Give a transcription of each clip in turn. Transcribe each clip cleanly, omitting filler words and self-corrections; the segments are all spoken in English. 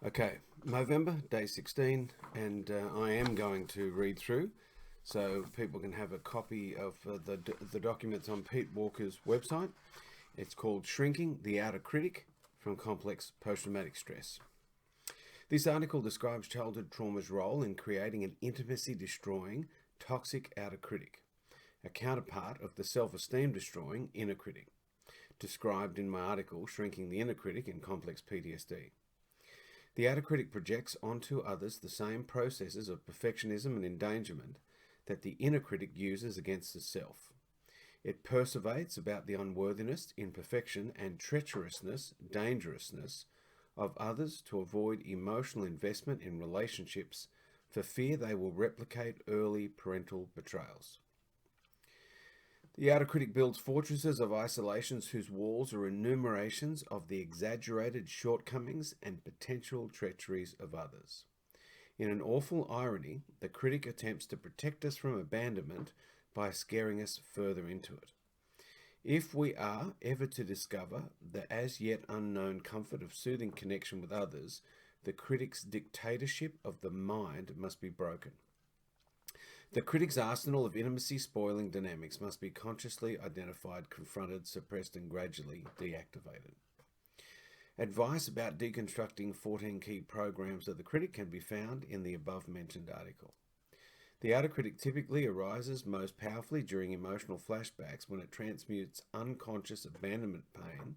Okay, MOvember, day 16, and I am going to read through so people can have a copy of the documents on Pete Walker's website. It's called Shrinking the Outer Critic from Complex Post-Traumatic Stress. This article describes childhood trauma's role in creating an intimacy-destroying, toxic outer critic, a counterpart of the self-esteem destroying inner critic, described in my article Shrinking the Inner Critic in Complex PTSD. The outer critic projects onto others the same processes of perfectionism and endangerment that the inner critic uses against itself. It persevates about the unworthiness, imperfection, and treacherousness, dangerousness of others to avoid emotional investment in relationships for fear they will replicate early parental betrayals. The outer critic builds fortresses of isolations whose walls are enumerations of the exaggerated shortcomings and potential treacheries of others. In an awful irony, the critic attempts to protect us from abandonment by scaring us further into it. If we are ever to discover the as yet unknown comfort of soothing connection with others, the critic's dictatorship of the mind must be broken. The critic's arsenal of intimacy-spoiling dynamics must be consciously identified, confronted, suppressed, and gradually deactivated. Advice about deconstructing 14 key programs of the critic can be found in the above-mentioned article. The outer critic typically arises most powerfully during emotional flashbacks when it transmutes unconscious abandonment pain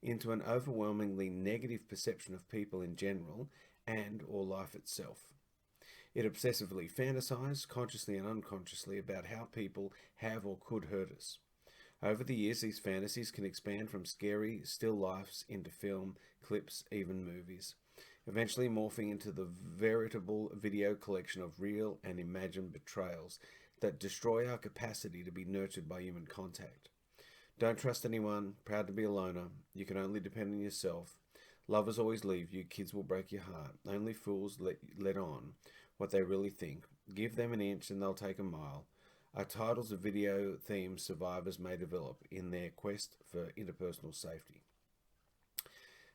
into an overwhelmingly negative perception of people in general and or life itself. It obsessively fantasizes, consciously and unconsciously, about how people have or could hurt us. Over the years, these fantasies can expand from scary still lifes into film, clips, even movies, eventually morphing into the veritable video collection of real and imagined betrayals that destroy our capacity to be nurtured by human contact. Don't trust anyone, proud to be a loner, you can only depend on yourself. Lovers always leave you, kids will break your heart, only fools let on what they really think. Give them an inch and they'll take a mile are titles of video themes survivors may develop in their quest for interpersonal safety.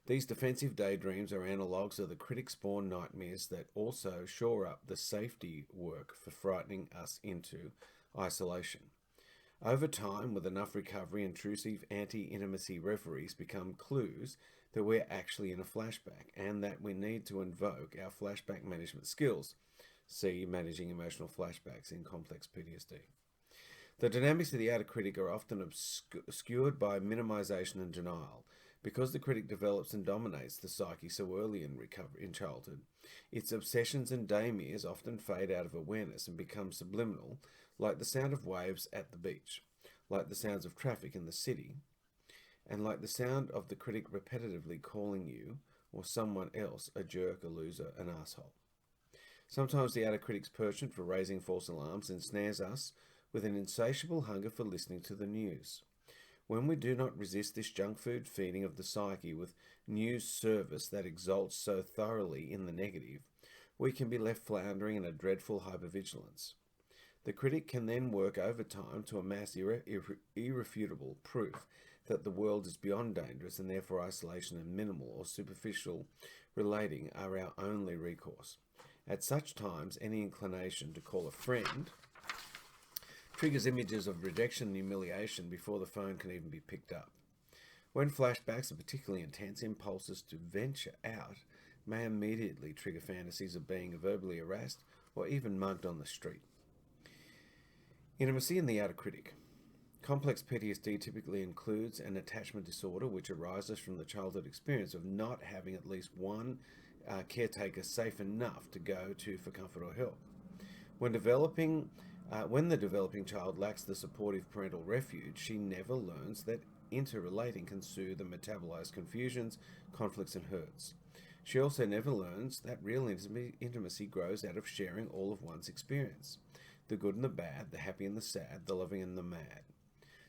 These defensive daydreams are analogues of the critic-spawned nightmares that also shore up the safety work for frightening us into isolation. Over time, with enough recovery, intrusive anti-intimacy reveries become clues that we're actually in a flashback and that we need to invoke our flashback management skills. See Managing Emotional Flashbacks in Complex PTSD. The dynamics of the outer critic are often obscured by minimization and denial. Because the critic develops and dominates the psyche so early in childhood, its obsessions and daymares often fade out of awareness and become subliminal, like the sound of waves at the beach, like the sounds of traffic in the city, and like the sound of the critic repetitively calling you or someone else a jerk, a loser, an asshole. Sometimes the outer critic's penchant for raising false alarms ensnares us with an insatiable hunger for listening to the news. When we do not resist this junk food feeding of the psyche with news service that exalts so thoroughly in the negative, we can be left floundering in a dreadful hypervigilance. The critic can then work overtime to amass irrefutable proof that the world is beyond dangerous and therefore isolation and minimal or superficial relating are our only recourse. At such times, any inclination to call a friend triggers images of rejection and humiliation before the phone can even be picked up. When flashbacks are particularly intense, impulses to venture out may immediately trigger fantasies of being verbally harassed or even mugged on the street. Intimacy and the outer critic. Complex PTSD typically includes an attachment disorder which arises from the childhood experience of not having at least one caretaker safe enough to go to for comfort or help. When the developing child lacks the supportive parental refuge, she never learns that interrelating can soothe and metabolize confusions, conflicts, and hurts. She also never learns that real intimacy grows out of sharing all of one's experience, the good and the bad, the happy and the sad, the loving and the mad.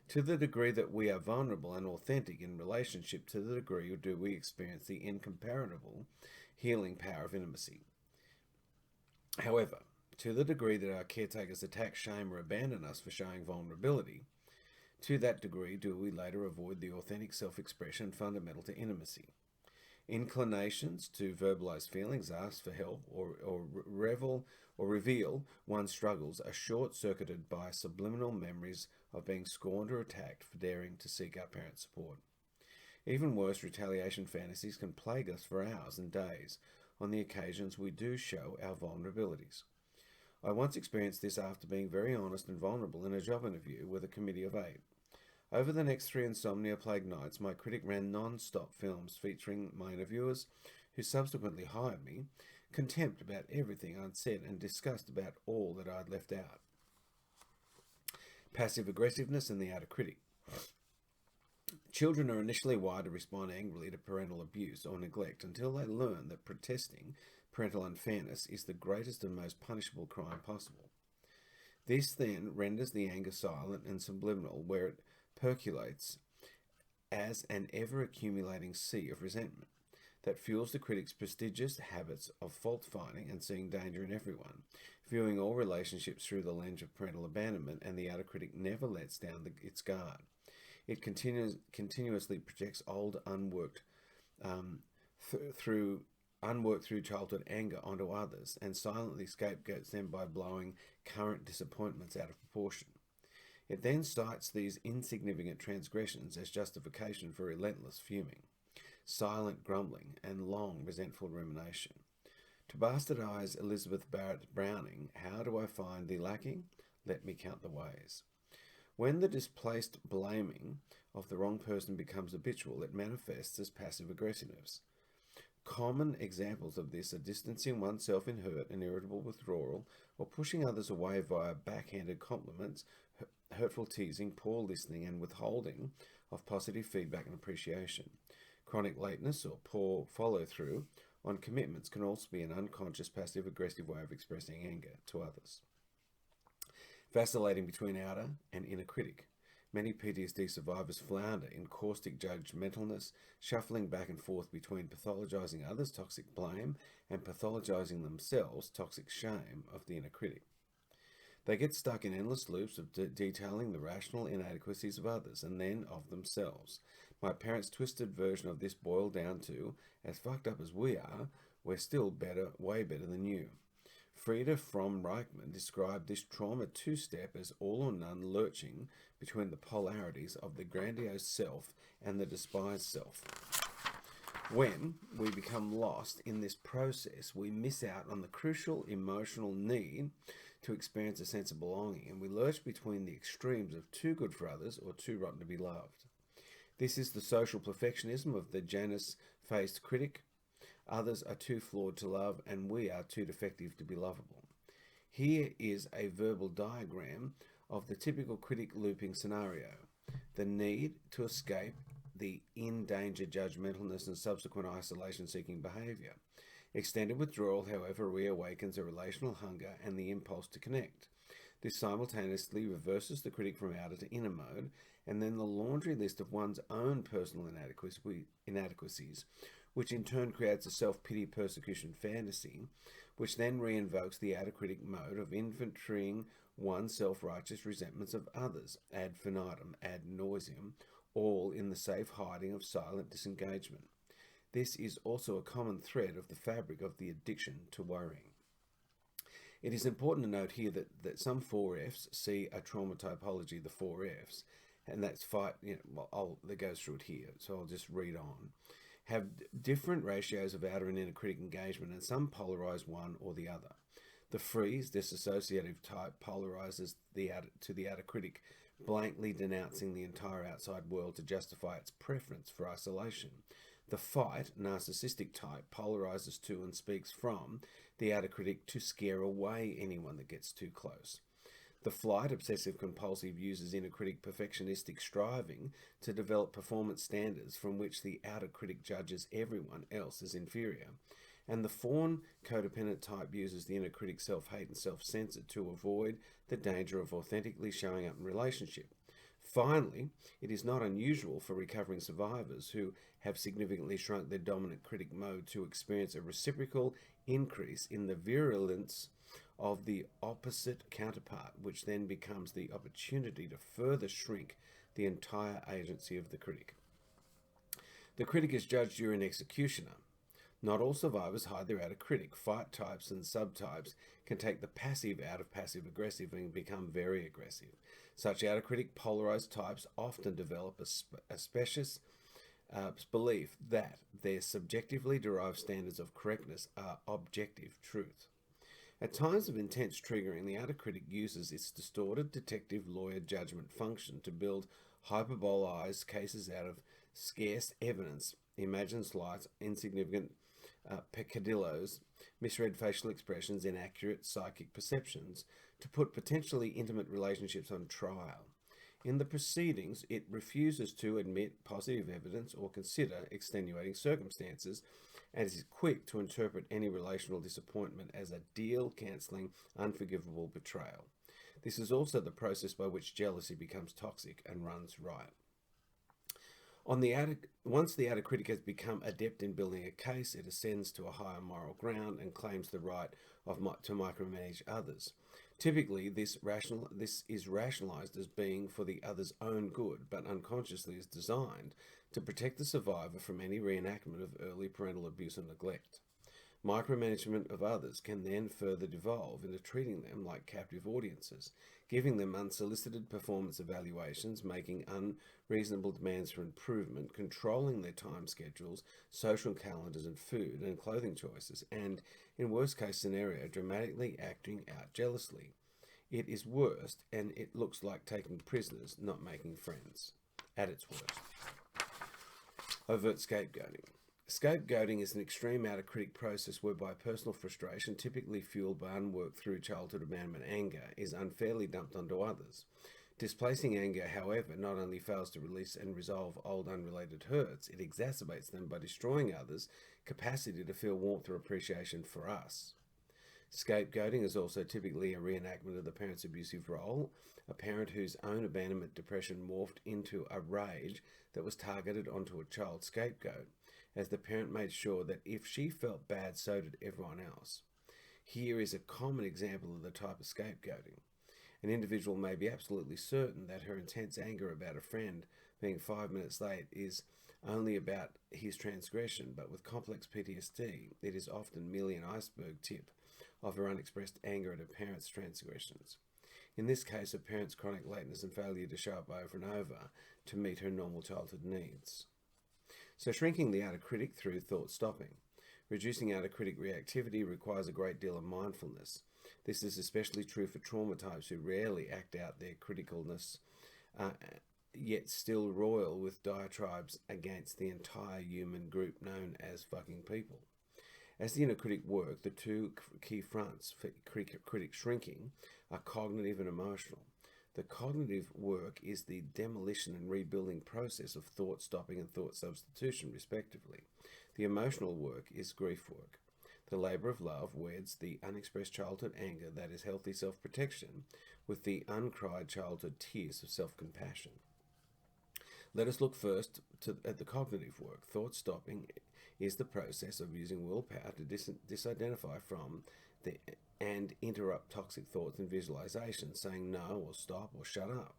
To the degree that we are vulnerable and authentic in relationship, to the degree do we experience the incomparable healing power of intimacy. However, to the degree that our caretakers attack, shame, or abandon us for showing vulnerability, to that degree do we later avoid the authentic self-expression fundamental to intimacy. Inclinations to verbalize feelings, ask for help, or reveal one's struggles are short-circuited by subliminal memories of being scorned or attacked for daring to seek out parent support. Even worse, retaliation fantasies can plague us for hours and days on the occasions we do show our vulnerabilities. I once experienced this after being very honest and vulnerable in a job interview with a committee of 8. Over the next 3 insomnia-plagued nights, my critic ran non-stop films featuring my interviewers, who subsequently hired me, contempt about everything I'd said and disgust about all that I'd left out. Passive aggressiveness and the outer critic. Children are initially wired to respond angrily to parental abuse or neglect until they learn that protesting parental unfairness is the greatest and most punishable crime possible. This then renders the anger silent and subliminal, where it percolates as an ever-accumulating sea of resentment that fuels the critic's prestigious habits of fault-finding and seeing danger in everyone, viewing all relationships through the lens of parental abandonment, and the outer critic never lets down its guard. It continuously projects old, unworked through childhood anger onto others and silently scapegoats them by blowing current disappointments out of proportion. It then cites these insignificant transgressions as justification for relentless fuming, silent grumbling, and long resentful rumination. To bastardize Elizabeth Barrett Browning, how do I find thee lacking? Let me count the ways. When the displaced blaming of the wrong person becomes habitual, it manifests as passive aggressiveness. Common examples of this are distancing oneself in hurt and irritable withdrawal, or pushing others away via backhanded compliments, hurtful teasing, poor listening, and withholding of positive feedback and appreciation. Chronic lateness or poor follow-through on commitments can also be an unconscious passive-aggressive way of expressing anger to others. Vacillating between outer and inner critic. Many PTSD survivors flounder in caustic judgmentalness, shuffling back and forth between pathologizing others, toxic blame, and pathologizing themselves, toxic shame of the inner critic. They get stuck in endless loops of detailing the rational inadequacies of others and then of themselves. My parents' twisted version of this boiled down to, as fucked up as we are, we're still better, way better than you. Frieda from Reichman described this trauma two-step as all or none lurching between the polarities of the grandiose self and the despised self. When we become lost in this process, we miss out on the crucial emotional need to experience a sense of belonging, and we lurch between the extremes of too good for others or too rotten to be loved. This is the social perfectionism of the Janus-faced critic. Others are too flawed to love, and we are too defective to be lovable. Here is a verbal diagram of the typical critic looping scenario. The need to escape the in-danger judgmentalness and subsequent isolation-seeking behavior. Extended withdrawal, however, reawakens a relational hunger and the impulse to connect. This simultaneously reverses the critic from outer to inner mode, and then the laundry list of one's own personal inadequacies, which in turn creates a self-pity persecution fantasy, which then reinvokes the outer critic mode of inventorying one's self-righteous resentments of others, ad infinitum, ad nauseum, all in the safe hiding of silent disengagement. This is also a common thread of the fabric of the addiction to worrying. It is important to note here that some 4Fs see a trauma typology, the 4Fs, and that's that goes through it here, so I'll just read on. Have different ratios of outer and inner critic engagement, and some polarize one or the other. The freeze, disassociative type, polarizes to the outer critic, blankly denouncing the entire outside world to justify its preference for isolation. The fight, narcissistic type, polarizes to and speaks from the outer critic to scare away anyone that gets too close. The flight, obsessive-compulsive, uses inner critic perfectionistic striving to develop performance standards from which the outer critic judges everyone else as inferior. And the fawn, codependent type, uses the inner critic self-hate and self-censor to avoid the danger of authentically showing up in relationship. Finally, it is not unusual for recovering survivors who have significantly shrunk their dominant critic mode to experience a reciprocal increase in the virulence of the opposite counterpart, which then becomes the opportunity to further shrink the entire agency of the critic. The critic is judge, jury, and executioner. Not all survivors hide their outer critic. Fight types and subtypes can take the passive out of passive-aggressive and become very aggressive. Such outer critic polarized types often develop a specious belief that their subjectively derived standards of correctness are objective truth. At times of intense triggering, the outer critic uses its distorted detective lawyer judgment function to build hyperbolized cases out of scarce evidence, imagined slights, insignificant peccadillos, misread facial expressions, inaccurate psychic perceptions, to put potentially intimate relationships on trial. In the proceedings, it refuses to admit positive evidence or consider extenuating circumstances, and is quick to interpret any relational disappointment as a deal-cancelling, unforgivable betrayal. This is also the process by which jealousy becomes toxic and runs riot. Once the outer critic has become adept in building a case, it ascends to a higher moral ground and claims the right to micromanage others. Typically, this is rationalized as being for the other's own good, but unconsciously is designed to protect the survivor from any reenactment of early parental abuse and neglect. Micromanagement of others can then further devolve into treating them like captive audiences, giving them unsolicited performance evaluations, making unreasonable demands for improvement, controlling their time schedules, social calendars and food and clothing choices, and, in worst case scenario, dramatically acting out jealously. It is worst, and it looks like taking prisoners, not making friends, at its worst. Overt scapegoating. Scapegoating is an extreme outer critic process whereby personal frustration, typically fueled by unworked through childhood abandonment anger, is unfairly dumped onto others. Displacing anger, however, not only fails to release and resolve old unrelated hurts, it exacerbates them by destroying others' capacity to feel warmth or appreciation for us. Scapegoating is also typically a reenactment of the parent's abusive role, a parent whose own abandonment depression morphed into a rage that was targeted onto a child's scapegoat, as the parent made sure that if she felt bad, so did everyone else. Here is a common example of the type of scapegoating. An individual may be absolutely certain that her intense anger about a friend being 5 minutes late is only about his transgression, but with complex PTSD, it is often merely an iceberg tip of her unexpressed anger at her parents' transgressions. In this case, a parent's chronic lateness and failure to show up over and over to meet her normal childhood needs. So shrinking the outer critic through thought stopping. Reducing outer critic reactivity requires a great deal of mindfulness. This is especially true for trauma types who rarely act out their criticalness, yet still roil with diatribes against the entire human group known as fucking people. As the inner critic work, the two key fronts for critic shrinking are cognitive and emotional. The cognitive work is the demolition and rebuilding process of thought stopping and thought substitution, respectively. The emotional work is grief work. The labor of love weds the unexpressed childhood anger that is healthy self-protection with the uncried childhood tears of self-compassion. Let us look first at the cognitive work. Thought stopping is the process of using willpower to disidentify from and interrupt toxic thoughts and visualizations, saying no or stop or shut up,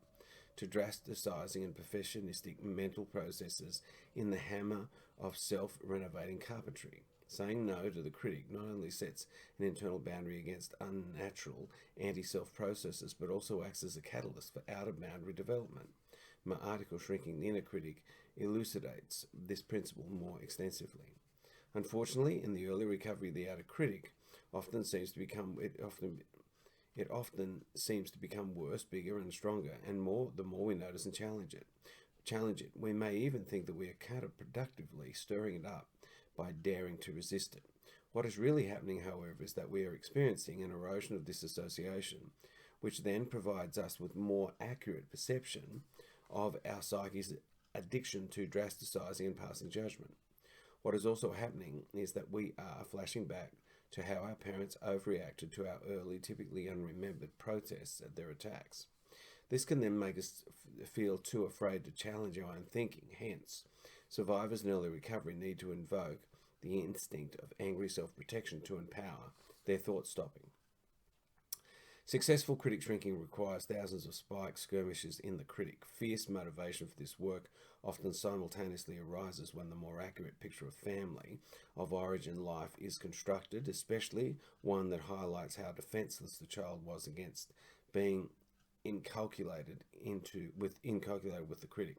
to drasticizing and perfectionistic mental processes in the hammer of self-renovating carpentry. Saying no to the critic not only sets an internal boundary against unnatural anti-self processes, but also acts as a catalyst for out-of-boundary development. My article, Shrinking the Inner Critic, elucidates this principle more extensively. Unfortunately, in the early recovery of the outer critic, it often seems to become worse, bigger and stronger, and the more we notice and challenge it. We may even think that we are counterproductively stirring it up by daring to resist it. What is really happening, however, is that we are experiencing an erosion of disassociation, which then provides us with more accurate perception of our psyche's addiction to drasticizing and passing judgment. What is also happening is that we are flashing back to how our parents overreacted to our early, typically unremembered protests at their attacks. This can then make us feel too afraid to challenge our own thinking. Hence, survivors in early recovery need to invoke the instinct of angry self-protection to empower their thought stopping. Successful critic shrinking requires thousands of spike skirmishes in the critic. Fierce motivation for this work often simultaneously arises when the more accurate picture of family of origin life is constructed, especially one that highlights how defenseless the child was against being inculcated with the critic.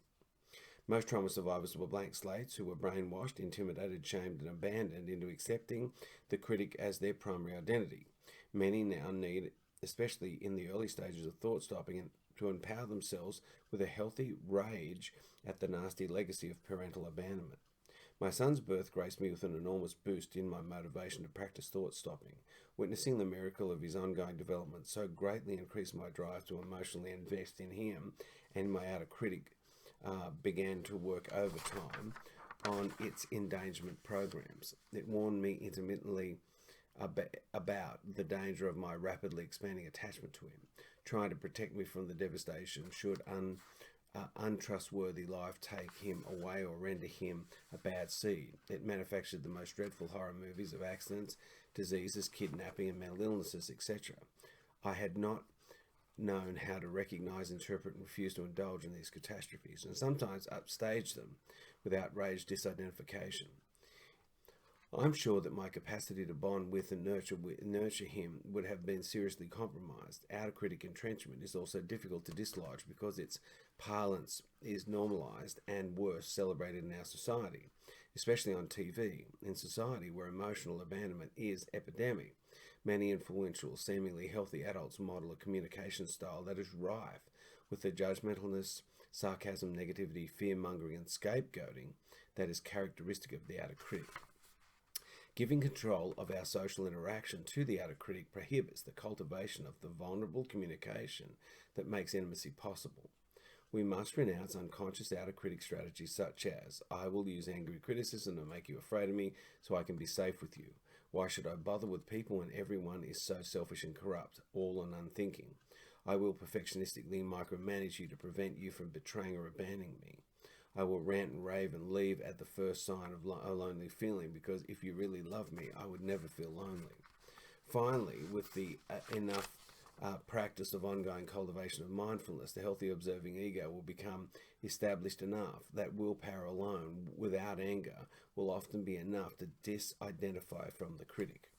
Most trauma survivors were blank slates who were brainwashed, intimidated, shamed, and abandoned into accepting the critic as their primary identity. Many now need, especially in the early stages of thought stopping, and to empower themselves with a healthy rage at the nasty legacy of parental abandonment. My son's birth graced me with an enormous boost in my motivation to practice thought stopping. Witnessing the miracle of his ongoing development so greatly increased my drive to emotionally invest in him, and my outer critic began to work overtime on its endangerment programs. It warned me intermittently about the danger of my rapidly expanding attachment to him, trying to protect me from the devastation should untrustworthy life take him away or render him a bad seed. It manufactured the most dreadful horror movies of accidents, diseases, kidnapping, and mental illnesses, etc. I had not known how to recognize, interpret, and refuse to indulge in these catastrophes, and sometimes upstage them with outraged disidentification. I'm sure that my capacity to bond with and nurture him would have been seriously compromised. Outer critic entrenchment is also difficult to dislodge because its parlance is normalized and worse, celebrated in our society, especially on TV. In society where emotional abandonment is epidemic, many influential, seemingly healthy adults model a communication style that is rife with the judgmentalness, sarcasm, negativity, fear-mongering, and scapegoating that is characteristic of the outer critic. Giving control of our social interaction to the outer critic prohibits the cultivation of the vulnerable communication that makes intimacy possible. We must renounce unconscious outer critic strategies such as, I will use angry criticism to make you afraid of me so I can be safe with you. Why should I bother with people when everyone is so selfish and corrupt, all and unthinking? I will perfectionistically micromanage you to prevent you from betraying or abandoning me. I will rant and rave and leave at the first sign of a lonely feeling, because if you really love me, I would never feel lonely. Finally, with the enough practice of ongoing cultivation of mindfulness, the healthy observing ego will become established enough that willpower alone, without anger, will often be enough to disidentify from the critic.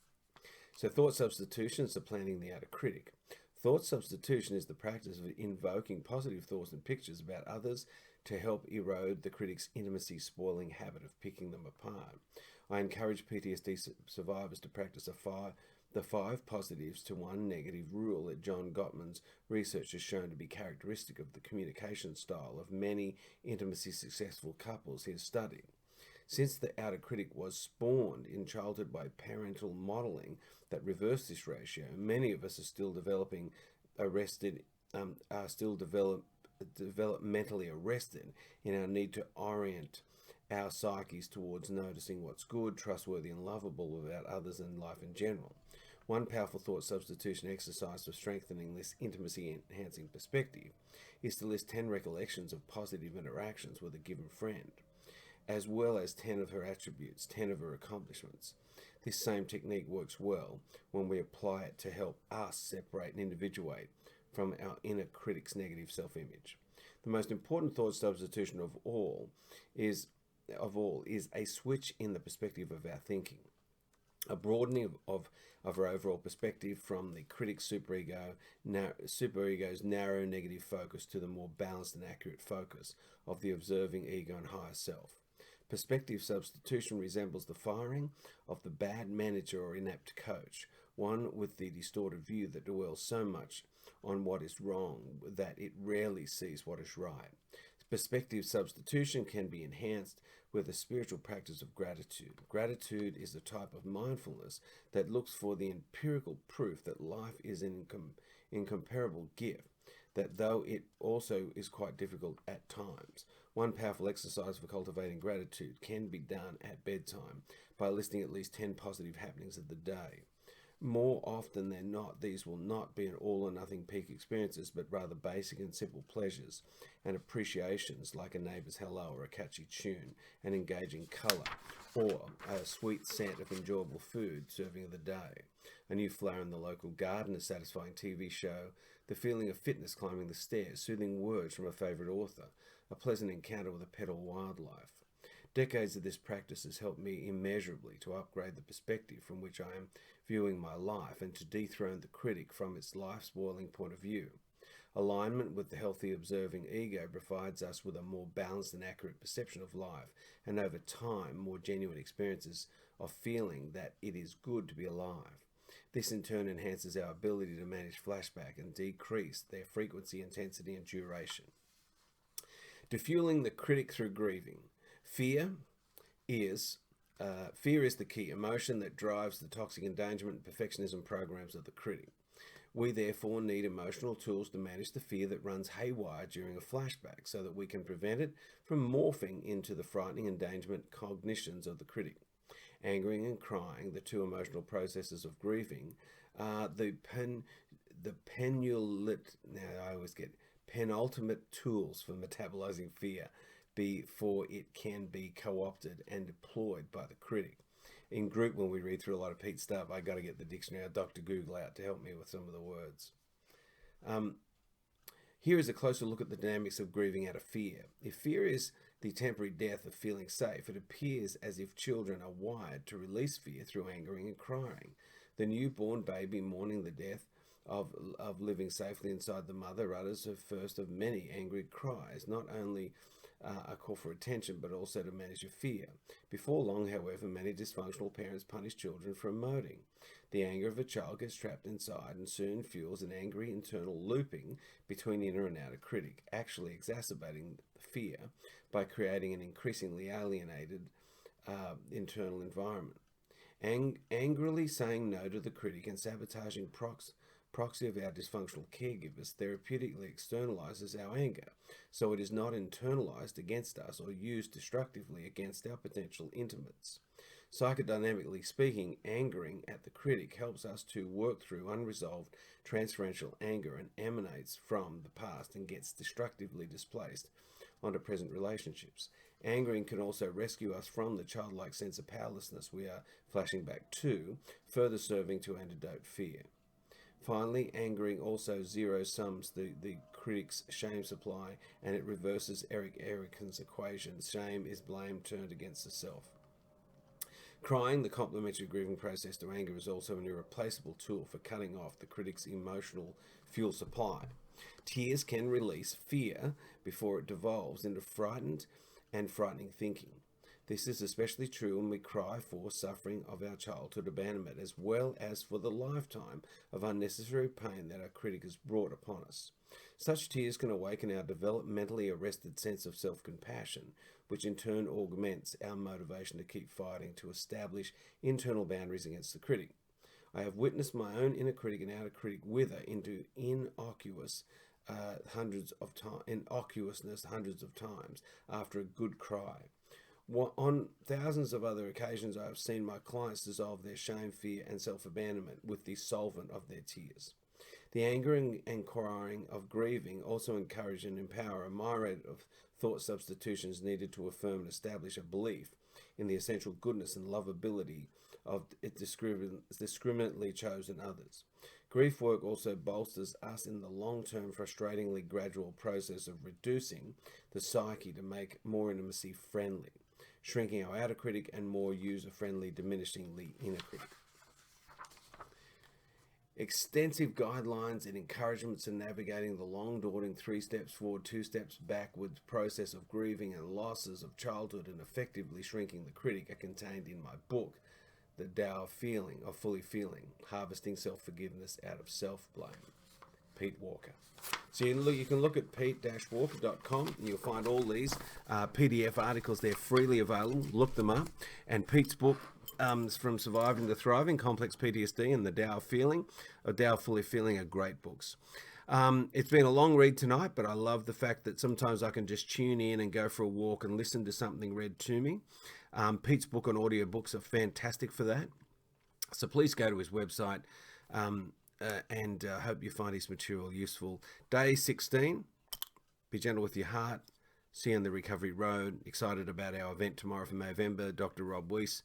So thought substitution, supplanting the outer critic. Thought substitution is the practice of invoking positive thoughts and pictures about others to help erode the critic's intimacy-spoiling habit of picking them apart. I encourage PTSD survivors to practice the 5 positives to 1 negative rule that John Gottman's research has shown to be characteristic of the communication style of many intimacy-successful couples he has studied. Since the outer critic was spawned in childhood by parental modeling that reversed this ratio, many of us are still developmentally arrested in our need to orient our psyches towards noticing what's good, trustworthy, and lovable about others and life in general. One powerful thought substitution exercise for strengthening this intimacy-enhancing perspective is to list 10 recollections of positive interactions with a given friend, as well as 10 of her attributes, 10 of her accomplishments. This same technique works well when we apply it to help us separate and individuate from our inner critic's negative self-image. The most important thought substitution of all is a switch in the perspective of our thinking, a broadening of our overall perspective from the critic's superego's narrow negative focus to the more balanced and accurate focus of the observing ego and higher self. Perspective substitution resembles the firing of the bad manager or inept coach, one with the distorted view that dwells so much on what is wrong that it rarely sees what is right. Perspective substitution can be enhanced with a spiritual practice of gratitude. Gratitude is a type of mindfulness that looks for the empirical proof that life is an incomparable gift, that though it also is quite difficult at times. One powerful exercise for cultivating gratitude can be done at bedtime by listing at least 10 positive happenings of the day. More often than not, these will not be an all or nothing peak experiences, but rather basic and simple pleasures and appreciations like a neighbour's hello or a catchy tune, an engaging colour, or a sweet scent of enjoyable food serving of the day, a new flower in the local garden, a satisfying TV show, the feeling of fitness climbing the stairs, soothing words from a favourite author, a pleasant encounter with a pet or wildlife. Decades of this practice has helped me immeasurably to upgrade the perspective from which I am viewing my life and to dethrone the critic from its life-spoiling point of view. Alignment with the healthy observing ego provides us with a more balanced and accurate perception of life, and over time, more genuine experiences of feeling that it is good to be alive. This in turn enhances our ability to manage flashback and decrease their frequency, intensity, and duration. Defueling the critic through grieving. Fear is the key emotion that drives the toxic endangerment and perfectionism programs of the critic. We therefore need emotional tools to manage the fear that runs haywire during a flashback so that we can prevent it from morphing into the frightening endangerment cognitions of the critic. Angering and crying, the two emotional processes of grieving, the penultimate tools for metabolizing fear before it can be co-opted and deployed by the critic. In group, when we read through a lot of Pete's stuff, I got to get the dictionary of Dr. Google out to help me with some of the words. Here is a closer look at the dynamics of grieving out of fear. If fear is the temporary death of feeling safe, it appears as if children are wired to release fear through angering and crying. The newborn baby mourning the death of living safely inside the mother utters the first of many angry cries, not only a call for attention, but also to manage a fear. Before long, however, many dysfunctional parents punish children for emoting. The anger of a child gets trapped inside and soon fuels an angry internal looping between inner and outer critic, actually exacerbating the fear by creating an increasingly alienated internal environment. Angrily saying no to the critic and sabotaging proxy of our dysfunctional caregivers therapeutically externalizes our anger, so it is not internalized against us or used destructively against our potential intimates. Psychodynamically speaking, angering at the critic helps us to work through unresolved transferential anger and emanates from the past and gets destructively displaced onto present relationships. Angering can also rescue us from the childlike sense of powerlessness we are flashing back to, further serving to antidote fear. Finally, angering also zero-sums the critic's shame supply, and it reverses Erik Erikson's equation. Shame is blame turned against the self. Crying, the complementary grieving process to anger, is also an irreplaceable tool for cutting off the critic's emotional fuel supply. Tears can release fear before it devolves into frightened and frightening thinking. This is especially true when we cry for suffering of our childhood abandonment, as well as for the lifetime of unnecessary pain that our critic has brought upon us. Such tears can awaken our developmentally arrested sense of self-compassion, which in turn augments our motivation to keep fighting to establish internal boundaries against the critic. I have witnessed my own inner critic and outer critic wither into innocuousness hundreds of times after a good cry. On thousands of other occasions, I have seen my clients dissolve their shame, fear, and self-abandonment with the solvent of their tears. The angering and crying of grieving also encourage and empower a myriad of thought substitutions needed to affirm and establish a belief in the essential goodness and lovability of discriminately chosen others. Grief work also bolsters us in the long-term, frustratingly gradual process of reducing the psyche to make more intimacy friendly, shrinking our outer critic and more user-friendly, diminishing the inner critic. Extensive guidelines and encouragements in navigating the long, daunting 3 steps forward, 2 steps backwards process of grieving and losses of childhood and effectively shrinking the critic are contained in my book, The Tao of Feeling, of Fully Feeling, Harvesting Self-Forgiveness Out of Self-Blame. Pete Walker. So you can look at pete-walker.com and you'll find all these PDF articles there freely available. Look them up. And Pete's book, From Surviving to Thriving, Complex PTSD, and The Tao of Feeling, or Tao Fully Feeling, are great books. It's been a long read tonight, but I love the fact that sometimes I can just tune in and go for a walk and listen to something read to me. Pete's book on audiobooks are fantastic for that. So please go to his website, and hope you find his material useful. Day 16, be gentle with your heart. See you on the recovery road. Excited about our event tomorrow for MOvember. Dr. Rob Weiss,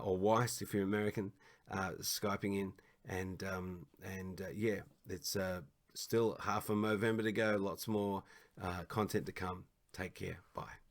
or Weiss if you're American, Skyping in. And yeah, it's still half of MOvember to go. Lots more content to come. Take care. Bye.